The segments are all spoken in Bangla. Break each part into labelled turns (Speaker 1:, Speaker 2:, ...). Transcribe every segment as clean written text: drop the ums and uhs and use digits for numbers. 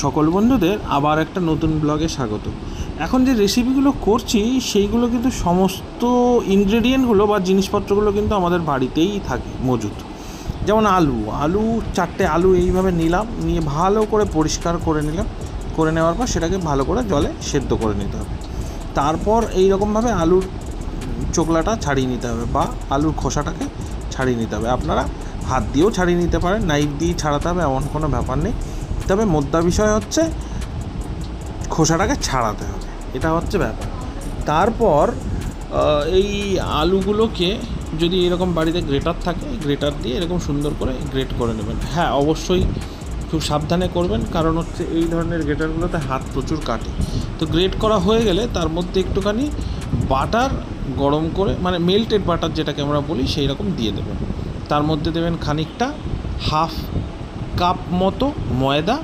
Speaker 1: সকল বন্ধুদের আবার একটা নতুন ব্লগে স্বাগত। এখন যে রেসিপিগুলো করছি সেইগুলো কিন্তু সমস্ত ইনগ্রেডিয়েন্টগুলো বা জিনিসপত্রগুলো কিন্তু আমাদের বাড়িতেই থাকে মজুদ। যেমন আলু 4টে আলু এইভাবে নিলাম, নিয়ে ভালো করে পরিষ্কার করে নিলাম। করে নেওয়ার পর সেটাকে ভালো করে জলে সেদ্ধ করে নিতে হবে। তারপর এই রকমভাবে আলুর চোকলাটা ছাড়িয়ে নিতে হবে বা আলুর খোসাটাকে ছাড়িয়ে নিতে হবে। আপনারা হাত দিয়েও ছাড়িয়ে নিতে পারেন, নাইফ দিয়ে ছাড়াতে হবে এমন কোনো ব্যাপার নেই। তবে মোদ্দা বিষয় হচ্ছে খোসাটাকে ছাড়াতে হবে, এটা হচ্ছে ব্যাপার। তারপর এই আলুগুলোকে যদি এরকম বাড়িতে গ্রেটার থাকে, গ্রেটার দিয়ে এরকম সুন্দর করে গ্রেট করে নেবেন। হ্যাঁ, অবশ্যই খুব সাবধানে করবেন, কারণ হচ্ছে এই ধরনের গ্রেটারগুলোতে হাত প্রচুর কাটে। তো গ্রেট করা হয়ে গেলে তার মধ্যে একটুখানি বাটার গরম করে, মানে মেল্টেড বাটার যেটাকে আমরা বলি, সেই রকম দিয়ে দেবেন। তার মধ্যে দেবেন খানিকটা হাফ কাপ মতো ময়দা,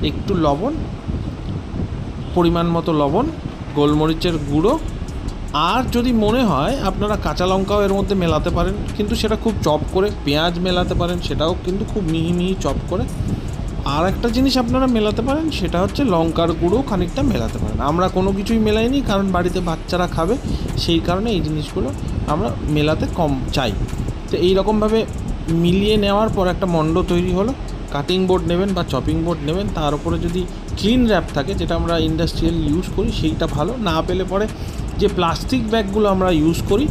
Speaker 1: একটু লবণ, পরিমাণ মতো লবণ, গোলমরিচের গুঁড়ো, আর যদি মনে হয় আপনারা কাঁচা লঙ্কাও এর মধ্যে মেলাতে পারেন, কিন্তু সেটা খুব চপ করে। পেঁয়াজ মেলাতে পারেন, সেটাও কিন্তু খুব মিহি মিহি চপ করে। আর একটা জিনিস আপনারা মেলাতে পারেন, সেটা হচ্ছে লঙ্কার গুঁড়ো খানিকটা মেলাতে পারেন। আমরা কোনো কিছুই মেলাইনি, কারণ বাড়িতে বাচ্চারা খাবে, সেই কারণে এই জিনিসগুলো আমরা মেলাতে কম চাই। তো এই রকমভাবে মিলিয়ে নেওয়ার পর একটা মণ্ড তৈরি হলো। কাটিং বোর্ড নেবেন বা চপিং বোর্ড নেবেন, তার উপরে যদি ক্লিন র্যাপ থাকে, যেটা আমরা ইন্ডাস্ট্রিয়াল ইউজ করি, সেইটা ভালো। না পেলে পরে যে প্লাস্টিক ব্যাগগুলো আমরা ইউজ করি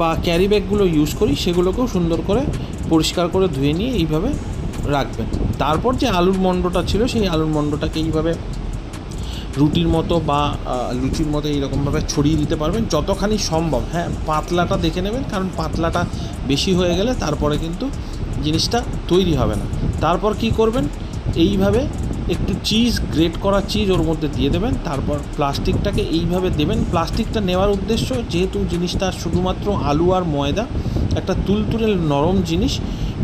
Speaker 1: বা ক্যারি ব্যাগগুলো ইউজ করি, সেগুলোকেও সুন্দর করে পরিষ্কার করে ধুয়ে নিয়ে এইভাবে রাখবেন। তারপর যে আলুর মণ্ডটা ছিল, সেই আলুর মণ্ডটাকে এইভাবে রুটির মতো বা লুচির মতো এইরকমভাবে ছড়িয়ে দিতে পারবেন যতখানি সম্ভব। হ্যাঁ, পাতলাটা দেখে নেবেন, কারণ পাতলাটা বেশি হয়ে গেলে তারপরে কিন্তু জিনিসটা তৈরি হবে না। তারপর কি করবেন, এইভাবে একটু চিজ, গ্রেট করা চিজ ওর মধ্যে দিয়ে দেবেন। তারপর প্লাস্টিকটাকে এইভাবে দেবেন। প্লাস্টিকটা নেওয়ার উদ্দেশ্য, যেহেতু জিনিসটা শুধুমাত্র আলু আর ময়দা, একটা তুলতুলে নরম জিনিস,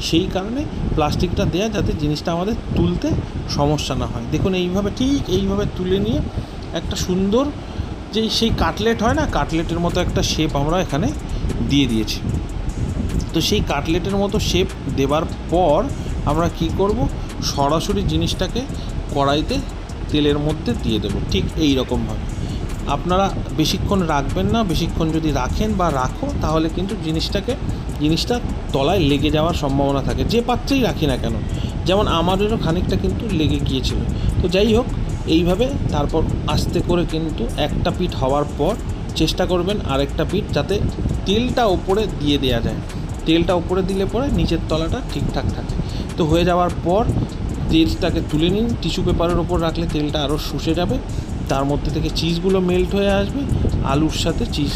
Speaker 1: সেই কারণে প্লাস্টিকটা দেয়া, যাতে জিনিসটা আমাদের তুলতে সমস্যা না হয়। দেখুন, এইভাবে ঠিক এইভাবে তুলে নিয়ে একটা সুন্দর সেই কাটলেট হয় না, কাটলেটের মতো একটা শেপ আমরা এখানে দিয়ে দিয়েছি। তো সেই কাটলেটের মতো শেপ দেবার পর আমরা কি করব, সরাসরি জিনিসটাকে কড়াইতে তেলের মধ্যে দিয়ে দেবো। ঠিক এই রকমভাবে আপনারা বেশিক্ষণ রাখবেন না। বেশিক্ষণ যদি রাখেন বা রাখো, তাহলে কিন্তু জিনিসটা তলায় লেগে যাওয়ার সম্ভাবনা থাকে, যে পাত্রেই রাখি না কেন। যেমন আমাদেরও খানিকটা কিন্তু লেগে গিয়েছিল। তো যাই হোক, এইভাবে তারপর আস্তে করে কিন্তু একটা পিঠ হওয়ার পর চেষ্টা করবেন আরেকটা পিঠ যাতে তেলটা ওপরে দিয়ে দেওয়া যায়। তেলটা ওপরে দিলে পরে নিচের তলাটা ঠিকঠাক থাকে। তো হয়ে যাওয়ার পর তেলটাকে তুলে নিন। টিস্যু পেপারের ওপর রাখলে তেলটা আরও শুষে যাবে, তার মধ্যে থেকে চিজগুলো মেল্ট হয়ে আসবে, আলুর সাথে চিজ